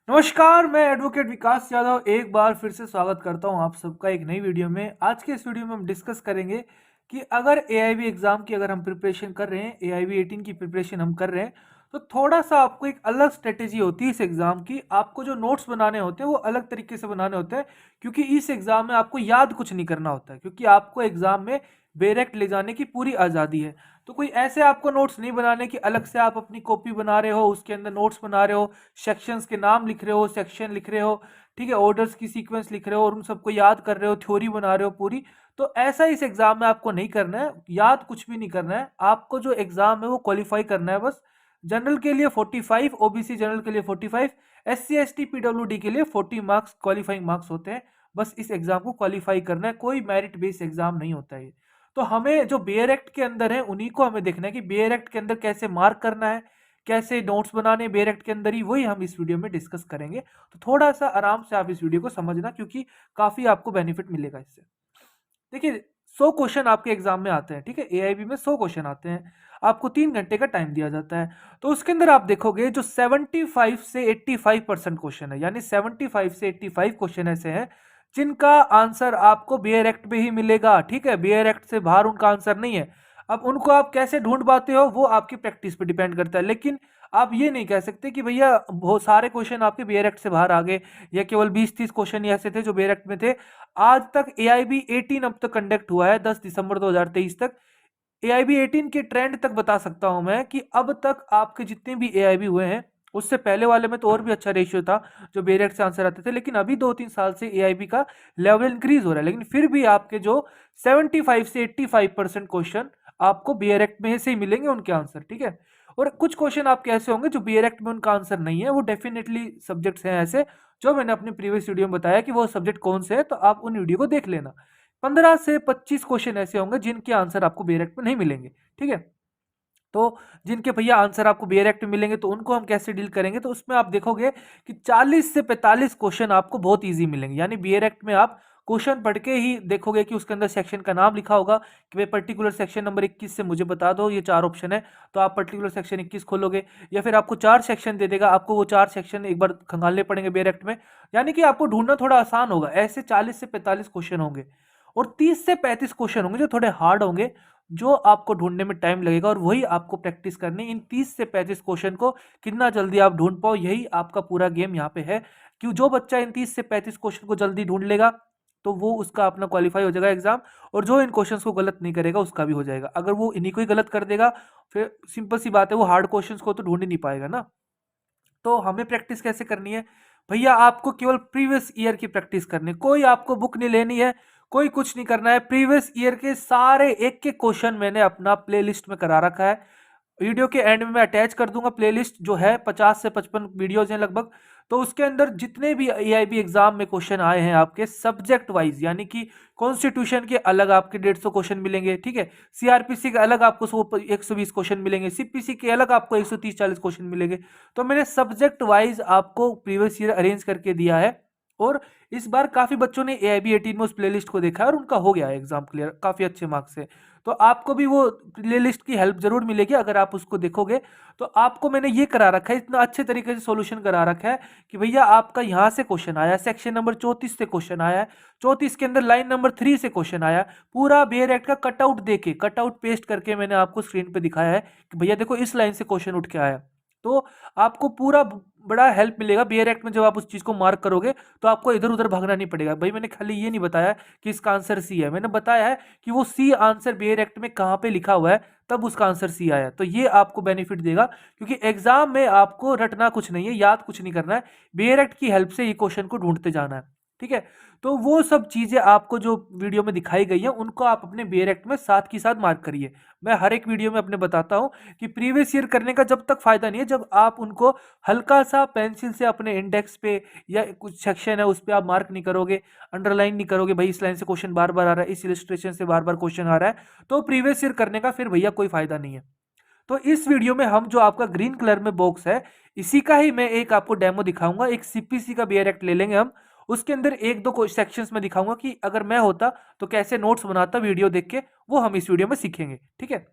नमस्कार, मैं एडवोकेट विकास यादव एक बार फिर से स्वागत करता हूं आप सबका एक नई वीडियो में। आज के इस वीडियो में हम डिस्कस करेंगे कि अगर एआईबी एग्जाम की अगर हम प्रिपरेशन कर रहे हैं, एआईबी 18 की प्रिपरेशन हम कर रहे हैं, तो थोड़ा सा आपको एक अलग स्ट्रेटेजी होती है इस एग्जाम की। आपको जो नोट्स बनाने होते हैं वो अलग तरीके से बनाने होते हैं, क्योंकि इस एग्जाम में आपको याद कुछ नहीं करना होता है, क्योंकि आपको एग्जाम में डायरेक्ट ले जाने की पूरी आज़ादी है। तो कोई ऐसे आपको नोट्स नहीं बनाने कि अलग से आप अपनी कॉपी बना रहे हो, उसके अंदर नोट्स बना रहे हो, सेक्शंस के नाम लिख रहे हो, सेक्शन लिख रहे हो, ठीक है, ऑर्डर्स की सीक्वेंस लिख रहे हो और उन सबको याद कर रहे हो, थ्योरी बना रहे हो पूरी। तो ऐसा इस एग्जाम में आपको नहीं करना है, याद कुछ भी नहीं करना है। आपको जो एग्जाम है वो क्वालिफाई करना है बस। जनरल के लिए 45, ओबीसी जनरल के लिए 45, एससी एसटी पीडब्ल्यूडी के लिए 40 मार्क्स क्वालिफाइंग मार्क्स होते हैं। बस इस एग्जाम को क्वालिफाई करना है, कोई मेरिट बेस्ड एग्जाम नहीं होता है। तो हमें जो बेयर एक्ट के अंदर है उन्हीं को हमें देखना है कि बेयर एक्ट के अंदर कैसे मार्क करना है, कैसे नोट्स बनाने बेयर एक्ट के अंदर ही, वही हम इस वीडियो में डिस्कस करेंगे। तो थोड़ा सा आराम से आप इस वीडियो को समझना, क्योंकि काफी आपको बेनिफिट मिलेगा इससे। देखिए, 100 क्वेश्चन आपके एग्जाम में आते हैं, ठीक है, एआईबी में 100 क्वेश्चन आते हैं। आपको 3 घंटे का टाइम दिया जाता है। तो उसके अंदर आप देखोगे जो 75 से 85% क्वेश्चन है, यानी 75 से 85 क्वेश्चन ऐसे हैं जिनका आंसर आपको बेयर एक्ट में ही मिलेगा। ठीक है, बेयर एक्ट से बाहर उनका आंसर नहीं है। अब उनको आप कैसे ढूंढ पाते हो वो आपकी प्रैक्टिस पे डिपेंड करता है, लेकिन आप ये नहीं कह सकते कि भैया बहुत सारे क्वेश्चन आपके बेयर एक्ट से बाहर आ गए, या केवल 20-30 क्वेश्चन ही ऐसे थे जो बेयर एक्ट में थे। आज तक एआईबी 18 अब तक कंडक्ट हुआ है, 10 दिसंबर 2023 तक। एआईबी 18 के ट्रेंड तक बता सकता हूं मैं कि अब तक आपके जितने भी एआईबी हुए हैं, उससे पहले वाले में तो और भी अच्छा रेशियो था जो बेरेक्ट से आंसर आते थे, लेकिन अभी 2-3 साल से एआईबी का लेवल इंक्रीज हो रहा है। लेकिन फिर भी आपके जो 75 से 85% क्वेश्चन आपको बेरेक्ट में से ही मिलेंगे उनके आंसर, ठीक है। और कुछ क्वेश्चन आपके ऐसे होंगे जो बेरेक्ट में उनका आंसर नहीं है, वो डेफिनेटली सब्जेक्ट्स हैं ऐसे, जो मैंने अपने प्रीवियस वीडियो में बताया कि वो सब्जेक्ट कौन से है, तो आप उन वीडियो को देख लेना। 15 से 25 क्वेश्चन ऐसे होंगे जिनके आंसर आपको बेरेक्ट में नहीं मिलेंगे, ठीक है। तो जिनके भैया आंसर आपको बेयर एक्ट में मिलेंगे, तो उनको हम कैसे डील करेंगे, तो उसमें आप देखोगे कि 40 से 45 क्वेश्चन आपको बहुत इजी मिलेंगे। यानी बेयर एक्ट में आप क्वेश्चन पढ़ के ही देखोगे कि उसके अंदर सेक्शन का नाम लिखा होगा कि भाई पर्टिकुलर सेक्शन नंबर 21 से मुझे बता दो, ये 4 ऑप्शन है, तो आप पर्टिकुलर सेक्शन 21 खोलोगे। या फिर आपको 4 सेक्शन दे देगा, आपको वो 4 सेक्शन एक बार खंगालने पड़ेंगे बेयर एक्ट में, यानी कि आपको ढूंढना थोड़ा आसान होगा। ऐसे 40 से 45 क्वेश्चन होंगे और 30 से 35 क्वेश्चन होंगे जो थोड़े हार्ड होंगे, जो आपको ढूंढने में टाइम लगेगा, और वही आपको प्रैक्टिस करनी। इन 30 से 35 क्वेश्चन को कितना जल्दी आप ढूंढ पाओ, यही आपका पूरा गेम यहाँ पे है। कि जो बच्चा इन 30 से 35 क्वेश्चन को जल्दी ढूंढ लेगा, तो वो उसका अपना क्वालिफाई हो जाएगा एग्जाम। और जो इन क्वेश्चंस को गलत नहीं करेगा उसका भी हो जाएगा। अगर वो इन्हीं को ही गलत कर देगा, फिर सिंपल सी बात है, वो हार्ड क्वेश्चंस को तो ढूंढ ही नहीं पाएगा ना। तो हमें प्रैक्टिस कैसे करनी है भैया, आपको केवल प्रीवियस ईयर की प्रैक्टिस करनी है। कोई आपको बुक नहीं लेनी है, कोई कुछ नहीं करना है। प्रीवियस ईयर के सारे एक एक क्वेश्चन मैंने अपना प्लेलिस्ट में करा रखा है। वीडियो के एंड में मैं अटैच कर दूंगा प्लेलिस्ट, जो है 50 से 55 वीडियोज हैं लगभग। तो उसके अंदर जितने भी एआईबी एग्जाम में क्वेश्चन आए हैं आपके सब्जेक्ट वाइज, यानी कि कॉन्स्टिट्यूशन के अलग आपके 150 क्वेश्चन मिलेंगे, ठीक है, सीआरपीसी के अलग आपको 120 क्वेश्चन मिलेंगे, सीपीसी के अलग आपको 130-40 क्वेश्चन मिलेंगे। तो मैंने सब्जेक्ट वाइज आपको प्रीवियस ईयर अरेंज करके दिया है। और इस बार काफी बच्चों ने एआईबी 18 में उस प्लेलिस्ट को देखा है और उनका हो गया है एग्जाम क्लियर काफी अच्छे मार्क्स से। तो आपको भी वो प्लेलिस्ट की हेल्प जरूर मिलेगी अगर आप उसको देखोगे। तो आपको मैंने ये करा रखा है, इतना अच्छे तरीके से सॉल्यूशन करा रखा है कि भैया आपका यहाँ से क्वेश्चन आया, सेक्शन नंबर 34 से क्वेश्चन आया है, 34 के अंदर लाइन नंबर 3 से क्वेश्चन आया, पूरा बेयर एक्ट का कटआउट देके, कटआउट पेस्ट करके मैंने आपको स्क्रीन पे दिखाया है कि भैया देखो इस लाइन से क्वेश्चन उठ के आया। तो आपको पूरा बड़ा हेल्प मिलेगा बेयर एक्ट में। जब आप उस चीज को मार्क करोगे तो आपको इधर उधर भागना नहीं पड़ेगा। भाई मैंने खाली ये नहीं बताया कि इसका आंसर सी है, मैंने बताया है कि वो सी आंसर बेयर एक्ट में कहाँ पे लिखा हुआ है, तब उसका आंसर सी आया। तो ये आपको बेनिफिट देगा, क्योंकि एग्जाम में आपको रटना कुछ नहीं है, याद कुछ नहीं करना है, बेयर एक्ट की हेल्प से ये क्वेश्चन को ढूंढते जाना है, ठीक है। तो वो सब चीजें आपको जो वीडियो में दिखाई गई है उनको आप अपने बेयर एक्ट में साथ की साथ मार्क करिए। मैं हर एक वीडियो में अपने बताता हूं कि प्रीवियस ईयर करने का जब तक फायदा नहीं है जब आप उनको हल्का सा पेंसिल से अपने इंडेक्स पे या कुछ सेक्शन है उस पर आप मार्क नहीं करोगे, अंडरलाइन नहीं करोगे, भाई इस लाइन से क्वेश्चन बार बार आ रहा है, इस इलिस्ट्रेशन से बार बार क्वेश्चन आ रहा है, तो प्रीवियस ईयर करने का फिर भैया कोई फायदा नहीं है। तो इस वीडियो में हम जो आपका ग्रीन कलर में बॉक्स है, इसी का ही मैं एक आपको डेमो दिखाऊंगा। एक सीपीसी का बेयर एक्ट ले लेंगे हम, उसके अंदर एक दो सेक्शंस में दिखाऊंगा कि अगर मैं होता तो कैसे नोट्स बनाता वीडियो देख के, वो हम इस वीडियो में सीखेंगे, ठीक है।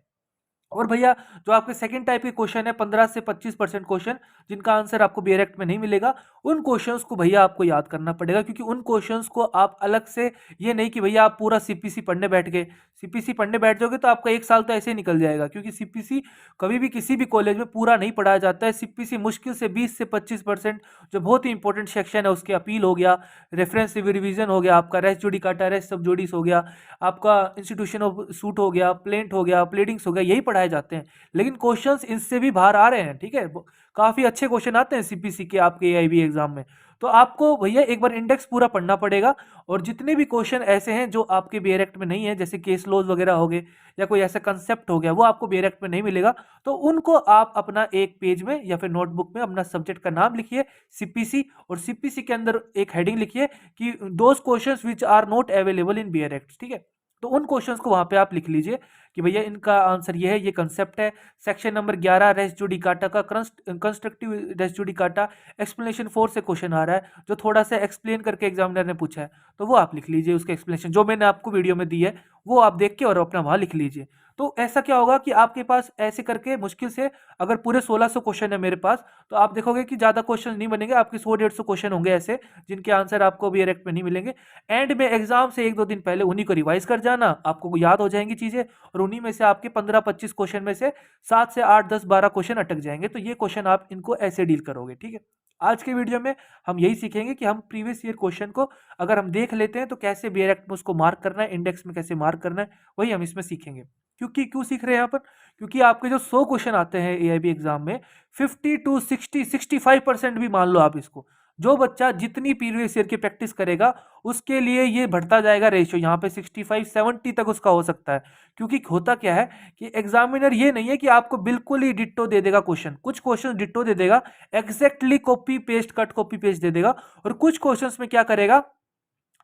और भैया जो आपके सेकंड टाइप के क्वेश्चन है 15 से 25% क्वेश्चन जिनका आंसर आपको बी डायरेक्ट में नहीं मिलेगा, उन क्वेश्चंस को भैया आपको याद करना पड़ेगा, क्योंकि उन क्वेश्चंस को आप अलग से, ये नहीं कि भैया आप पूरा सीपीसी पढ़ने बैठ गए, सीपीसी पढ़ने बैठ जाओगे तो आपका एक साल तो ऐसे ही निकल जाएगा, क्योंकि सीपीसी कभी भी किसी भी कॉलेज में पूरा नहीं पढ़ाया जाता है। सीपीसी मुश्किल से 20 से 25% जो बहुत ही इंपॉर्टेंट सेक्शन है उसके अपील हो गया, रेफरेंस रिवीजन हो गया, आपका रेस जुडिकाटा रेस सब जोडिस हो गया, आपका इंस्टीट्यूशन ऑफ सूट हो गया, प्लेंट हो गया, प्लेडिंग्स हो गया, यही पढ़ाए जाते हैं। लेकिन क्वेश्चंस इससे भी बाहर आ रहे हैं, ठीक है, काफी अच्छे क्वेश्चन आते हैं सीपीसी के आपके एआईबी एग्जाम में। तो आपको भैया एक बार इंडेक्स पूरा पढ़ना पड़ेगा, और जितने भी क्वेश्चन ऐसे हैं जो आपके बी डायरेक्ट में नहीं है, जैसे केस लॉज वगैरह हो गए या कोई ऐसा कंसेप्ट हो गया, वो आपको बी डायरेक्ट में नहीं मिलेगा, तो उनको आप अपना एक पेज में या फिर नोटबुक में अपना सब्जेक्ट का नाम लिखिए सीपीसी, और सीपीसी के अंदर एक हेडिंग लिखिए कि those questions which are not available in be direct, ठीक है। तो उन क्वेश्चंस को वहां पे आप लिख लीजिए कि भैया इनका आंसर ये है, ये कंसेप्ट है। सेक्शन नंबर 11 रेस जुडिकाटा का कंस्ट्रक्टिव रेस जुडिकाटा एक्सप्लेनेशन 4 से क्वेश्चन आ रहा है, जो थोड़ा सा एक्सप्लेन करके एग्जामिनर ने पूछा है, तो वो आप लिख लीजिए, उसका एक्सप्लेनेशन जो मैंने आपको वीडियो में दी है वो आप देख के और अपना वहां लिख लीजिए। तो ऐसा क्या होगा कि आपके पास ऐसे करके मुश्किल से, अगर पूरे 1600 क्वेश्चन है मेरे पास, तो आप देखोगे कि ज्यादा क्वेश्चन नहीं बनेंगे, आपके 100-150 क्वेश्चन होंगे ऐसे जिनके आंसर आपको भी डायरेक्ट में नहीं मिलेंगे। एंड में एग्जाम से 1-2 दिन पहले उन्हीं को रिवाइज कर जाना, आपको याद हो जाएंगी चीजें, और उन्हीं में से आपके 15-25 क्वेश्चन में से 7 से 8, 10, 12 क्वेश्चन अटक जाएंगे। तो ये क्वेश्चन आप इनको ऐसे डील करोगे, ठीक है। आज के वीडियो में हम यही सीखेंगे कि हम प्रीवियस ईयर क्वेश्चन को अगर हम देख लेते हैं तो कैसे डायरेक्ट में उसको मार्क करना है, इंडेक्स में कैसे मार्क करना है, वही हम इसमें सीखेंगे। क्योंकि क्यों सीख रहे हैं यहाँ पर, क्योंकि आपके जो 100 क्वेश्चन आते हैं एआईबी एग्जाम में, 50 टू 65% भी मान लो आप इसको, जो बच्चा जितनी प्रीवियस ईयर की प्रैक्टिस करेगा उसके लिए ये बढ़ता जाएगा रेशियो, यहाँ पे 65-70 तक उसका हो सकता है। क्योंकि होता क्या है कि एग्जामिनर ये नहीं है कि आपको बिल्कुल ही डिट्टो दे देगा क्वेश्चन, कुछ क्वेश्चन डिट्टो दे देगा, exactly copy paste cut copy paste दे देगा, और कुछ क्वेश्चंस में क्या करेगा,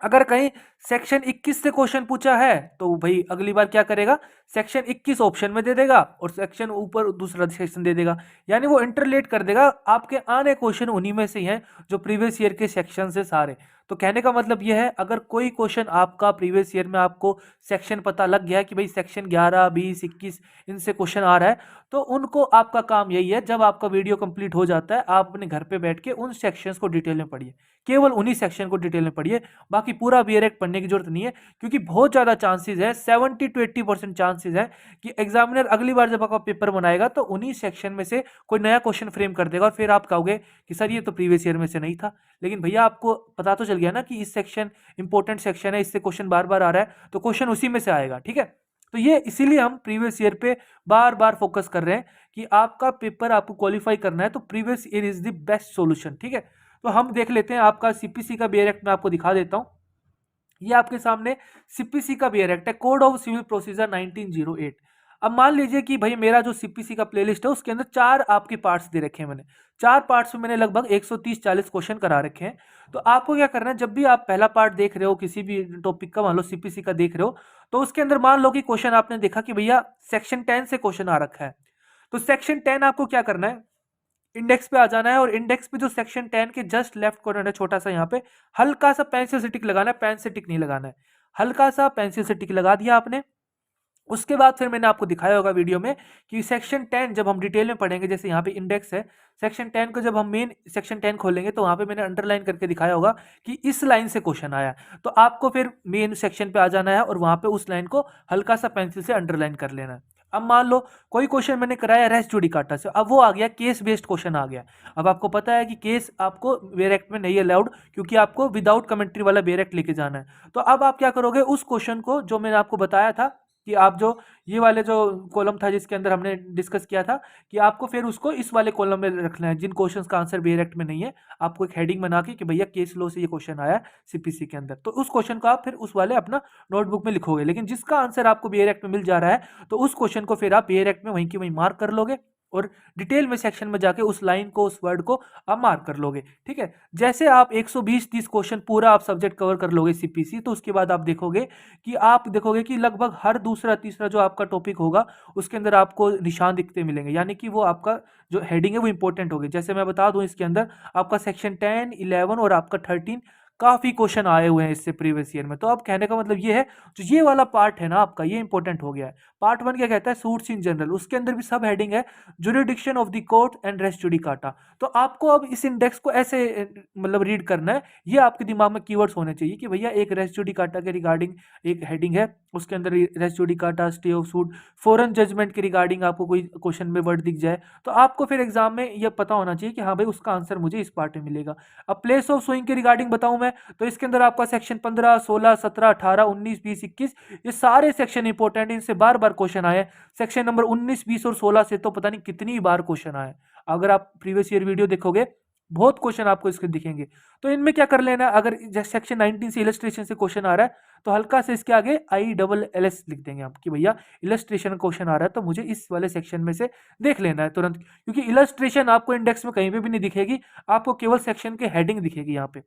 अगर कहीं सेक्शन 21 से क्वेश्चन पूछा है तो भाई अगली बार क्या करेगा, सेक्शन 21 ऑप्शन में दे देगा और सेक्शन ऊपर दूसरा सेक्शन दे देगा, यानी वो इंटरलेट कर देगा। आपके आने क्वेश्चन उन्हीं में से ही हैं जो प्रीवियस ईयर के सेक्शन से सारे। तो कहने का मतलब यह है, अगर कोई क्वेश्चन आपका प्रीवियस ईयर में आपको सेक्शन पता लग गया है कि भाई सेक्शन 11, 20, 21 इनसे क्वेश्चन आ रहा है, तो उनको आपका काम यही है, जब आपका वीडियो कंप्लीट हो जाता है आप अपने घर पे बैठ के उन सेक्शंस को डिटेल में पढ़िए, केवल उन्हीं सेक्शन को डिटेल में पढ़िए, बाकी पूरा बीएरेक्ट पढ़ने की जरूरत नहीं है। क्योंकि बहुत ज्यादा चांसेस है, 70 to 80% चांसेस है कि एग्जामिनर अगली बार जब आपका पेपर बनाएगा तो उन्हीं सेक्शन में से कोई नया क्वेश्चन फ्रेम कर देगा, और फिर आप कहोगे कि सर ये तो प्रीवियस ईयर में से नहीं था। लेकिन भैया आपको पता तो चल गया ना कि इस सेक्शन इंपॉर्टेंट सेक्शन है, इससे क्वेश्चन बार बार आ रहा है, तो क्वेश्चन उसी में से आएगा, ठीक है। तो ये इसीलिए हम प्रीवियस ईयर पे बार बार फोकस कर रहे हैं कि आपका पेपर आपको क्वालिफाई करना है तो previous year is the best solution, ठीक है। तो हम देख लेते हैं आपका सीपीसी का बीएरेक्ट में आपको दिखा देता हूं। ये आपके सामने सीपीसी का बीएरेक्ट है, कोड ऑफ सिविल प्रोसीजर 1908। अब मान लीजिए कि भाई मेरा जो सीपीसी का प्लेलिस्ट है उसके अंदर 4 आपके पार्ट्स दे रखे हैं मैंने, 4 पार्ट्स में मैंने लगभग 130-40 क्वेश्चन करा रखे हैं। तो आपको क्या करना है, जब भी आप पहला पार्ट देख रहे हो किसी भी टॉपिक का, मान लो सीपीसी का देख रहे हो, तो उसके अंदर मान लो कि क्वेश्चन आपने देखा कि भैया सेक्शन 10 से क्वेश्चन आ रखा है, तो सेक्शन 10 आपको क्या करना है, इंडेक्स पे आ जाना है, और इंडेक्स पे जो सेक्शन 10 के जस्ट लेफ्ट कॉर्नर है छोटा सा, यहाँ पे हल्का सा पेंसिल से टिक लगाना है, पेन से टिक नहीं लगाना है, हल्का सा पेंसिल से टिक लगा दिया आपने। उसके बाद फिर मैंने आपको दिखाया होगा वीडियो में कि सेक्शन 10 जब हम डिटेल में पढ़ेंगे, जैसे यहाँ पे इंडेक्स है, सेक्शन 10 को जब हम मेन सेक्शन 10 खोलेंगे तो वहां पे मैंने अंडरलाइन करके दिखाया होगा कि इस लाइन से क्वेश्चन आया, तो आपको फिर मेन सेक्शन पे आ जाना है और वहां पे उस लाइन को हल्का सा पेंसिल से अंडरलाइन कर लेना है। अब मान लो कोई क्वेश्चन मैंने कराया रेस जुडिकाटा से, अब वो आ गया केस बेस्ड क्वेश्चन आ गया। अब आपको पता है कि केस आपको बेरेक्ट में नहीं अलाउड, क्योंकि आपको विदाउट कमेंट्री वाला बेरेक्ट लेके जाना है। तो अब आप क्या करोगे, उस क्वेश्चन को जो मैंने आपको बताया था कि आप जो ये वाले जो कॉलम था जिसके अंदर हमने डिस्कस किया था, कि आपको फिर उसको इस वाले कॉलम में रखना है जिन क्वेश्चंस का आंसर डायरेक्ट में नहीं है। आपको एक हेडिंग बना के कि भैया केस लॉ से ये क्वेश्चन आया है सीपीसी के अंदर, तो उस क्वेश्चन को आप फिर उस वाले अपना नोटबुक में लिखोगे। लेकिन जिसका आंसर आपको डायरेक्ट में मिल जा रहा है तो उस क्वेश्चन को फिर आप डायरेक्ट में वहीं की वहीं मार्क कर लोगे, और डिटेल में सेक्शन में जाके उस लाइन को, उस वर्ड को आप मार्क कर लोगे, ठीक है। जैसे आप 120-30 क्वेश्चन पूरा आप सब्जेक्ट कवर कर लोगे सीपीसी, तो उसके बाद आप देखोगे कि लगभग हर दूसरा तीसरा जो आपका टॉपिक होगा उसके अंदर आपको निशान दिखते मिलेंगे, यानी कि वो आपका जो हेडिंग है वो इंपॉर्टेंट होगी। जैसे मैं बता दूं, इसके अंदर आपका सेक्शन 10, 11 और आपका 13 काफी क्वेश्चन आए हुए हैं इससे प्रीवियस ईयर में। तो अब कहने का मतलब ये है, जो ये वाला पार्ट है ना आपका, ये इंपॉर्टेंट हो गया है। पार्ट 1 क्या कहता है, सूट्स इन जनरल, उसके अंदर भी सब हेडिंग है jurisdiction of the court and res judicata. तो आपको अब इस इंडेक्स को ऐसे मतलब रीड करना है, ये आपके दिमाग में कीवर्ड्स होने चाहिए कि भैया एक रेस जुडिकाटा के रिगार्डिंग एक हेडिंग है, उसके अंदर res judicata, stay of suit, foreign judgment के रिगार्डिंग आपको कोई क्वेश्चन में वर्ड दिख जाए तो आपको फिर एग्जाम में ये पता होना चाहिए कि हाँ भाई उसका आंसर मुझे इस पार्ट में मिलेगा। अब प्लेस ऑफ सोइंग के रिगार्डिंग बताऊं मैं, तो इसके अंदर आपका सेक्शन 15, 16, 17, 18, 19, 20, 21 ये सारे सेक्शन इंपॉर्टेंट है, इनसे बार बार क्वेश्चन आए। सेक्शन नंबर 19, 20 और 16 से तो पता नहीं कितनी बार क्वेश्चन आए, अगर आप प्रीवियस ईयर वीडियो देखोगे बहुत क्वेश्चन आपको इसके दिखेंगे। तो इनमें क्या कर लेना है, अगर सेक्शन 19 से इलस्ट्रेशन से क्वेश्चन आ रहा है तो हल्का से इसके आगे ILLS लिख देंगे आप कि भैया इलस्ट्रेशन क्वेश्चन आ रहा है तो मुझे इस वाले सेक्शन में से देख लेना है तुरंत, क्योंकि इलस्ट्रेशन आपको इंडेक्स में कहीं पे भी नहीं दिखेगी, आपको केवल सेक्शन के हेडिंग दिखेगी यहाँ पे।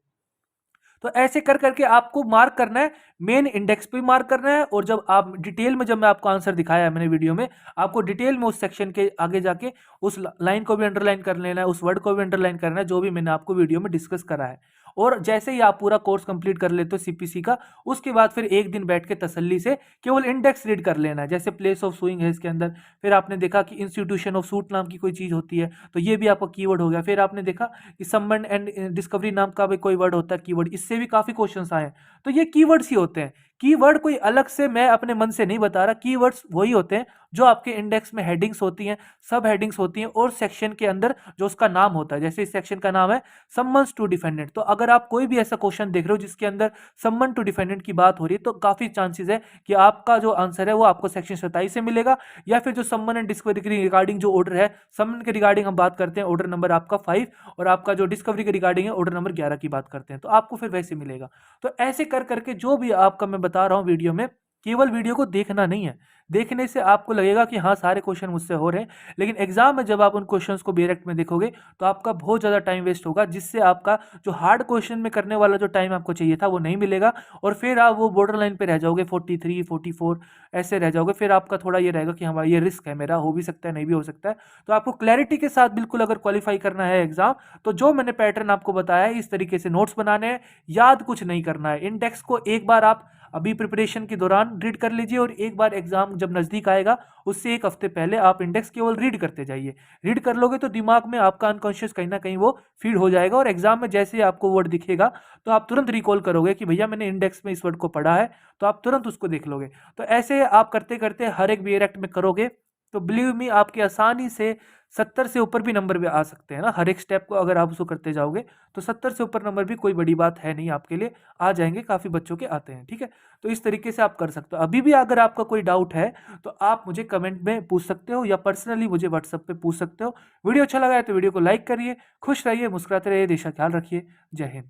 तो ऐसे कर करके आपको मार्क करना है, मेन इंडेक्स पे मार्क करना है, और जब आप डिटेल में, जब मैं आपको आंसर दिखाया है मैंने वीडियो में, आपको डिटेल में उस सेक्शन के आगे जाके उस लाइन को भी अंडरलाइन कर लेना है, उस वर्ड को भी अंडरलाइन करना है जो भी मैंने आपको वीडियो में डिस्कस करा है। और जैसे ही आप पूरा कोर्स कंप्लीट कर लेते हो सीपीसी का, उसके बाद फिर एक दिन बैठ के तसल्ली से केवल इंडेक्स रीड कर लेना है। जैसे प्लेस ऑफ सूइंग है इसके अंदर, फिर आपने देखा कि इंस्टीट्यूशन ऑफ सूट नाम की कोई चीज होती है तो ये भी आपका कीवर्ड हो गया। फिर आपने देखा कि समवन एंड डिस्कवरी नाम का भी कोई वर्ड होता है कीवर्ड, इससे भी काफी क्वेश्चंस आए हैं। तो ये कीवर्ड्स ही होते हैं, कीवर्ड कोई अलग से मैं अपने मन से नहीं बता रहा, कीवर्ड्स वही होते हैं जो आपके इंडेक्स में हेडिंग्स होती हैं, सब हेडिंग्स होती हैं, और सेक्शन के अंदर जो उसका नाम होता है। जैसे इस सेक्शन का नाम है समन्स टू डिफेंडेंट, तो अगर आप कोई भी ऐसा क्वेश्चन देख रहे हो जिसके अंदर समन टू डिफेंडेंट की बात हो रही है तो काफी चांसेस है कि आपका जो आंसर है वो आपको सेक्शन 27 से मिलेगा, या फिर जो समन एंड डिस्कवरी के रिगार्डिंग जो ऑर्डर है, समन के रिगार्डिंग हम बात करते हैं ऑर्डर नंबर आपका 5, और आपका जो डिस्कवरी के रिगार्डिंग है ऑर्डर नंबर 11 की बात करते हैं, तो आपको फिर वैसे मिलेगा। तो ऐसे कर करके जो भी आपका मैं बता रहा हूं वीडियो में, केवल वीडियो को देखना नहीं है, देखने से आपको लगेगा कि हाँ सारे क्वेश्चन मुझसे हो रहे हैं, लेकिन एग्जाम में जब आप उन क्वेश्चंस को डायरेक्ट में देखोगे तो आपका बहुत ज़्यादा टाइम वेस्ट होगा, जिससे आपका जो हार्ड क्वेश्चन में करने वाला जो टाइम आपको चाहिए था वो नहीं मिलेगा, और फिर आप वो बॉर्डर लाइन पे रह जाओगे, 43, 44 ऐसे रह जाओगे। फिर आपका थोड़ा ये रहेगा कि हाँ ये रिस्क है मेरा, हो भी सकता है नहीं भी हो सकता है। तो आपको क्लैरिटी के साथ बिल्कुल अगर क्वालिफाई करना है एग्जाम, तो जो मैंने पैटर्न आपको बताया है इस तरीके से नोट्स बनाने हैं, याद कुछ नहीं करना है। इंडेक्स को एक बार आप अभी प्रिपरेशन के दौरान रीड कर लीजिए, और एक बार एग्जाम जब नजदीक आएगा उससे एक हफ्ते पहले आप इंडेक्स केवल रीड करते जाइए। रीड कर लोगे तो दिमाग में आपका अनकॉन्शियस कहीं ना कहीं वो फीड हो जाएगा, और एग्जाम में जैसे ही आपको वर्ड दिखेगा तो आप तुरंत रिकॉल करोगे कि भैया मैंने इंडेक्स में इस वर्ड को पढ़ा है, तो आप तुरंत उसको देख लोगे। तो ऐसे आप करते करते हर एक बी एक्ट में करोगे तो बिलीव मी आपके आसानी से 70 से ऊपर भी नंबर भी आ सकते हैं ना। हर एक स्टेप को अगर आप उसको करते जाओगे तो 70 से ऊपर नंबर भी कोई बड़ी बात है नहीं, आपके लिए आ जाएंगे, काफ़ी बच्चों के आते हैं। ठीक है, तो इस तरीके से आप कर सकते हो। अभी भी अगर आपका कोई डाउट है तो आप मुझे कमेंट में पूछ सकते हो, या पर्सनली मुझे व्हाट्सएप पे पूछ सकते हो। वीडियो अच्छा लगा है तो वीडियो को लाइक करिए, खुश रहिए, मुस्कुराते रहिए, देश का ख्याल रखिए। जय हिंद।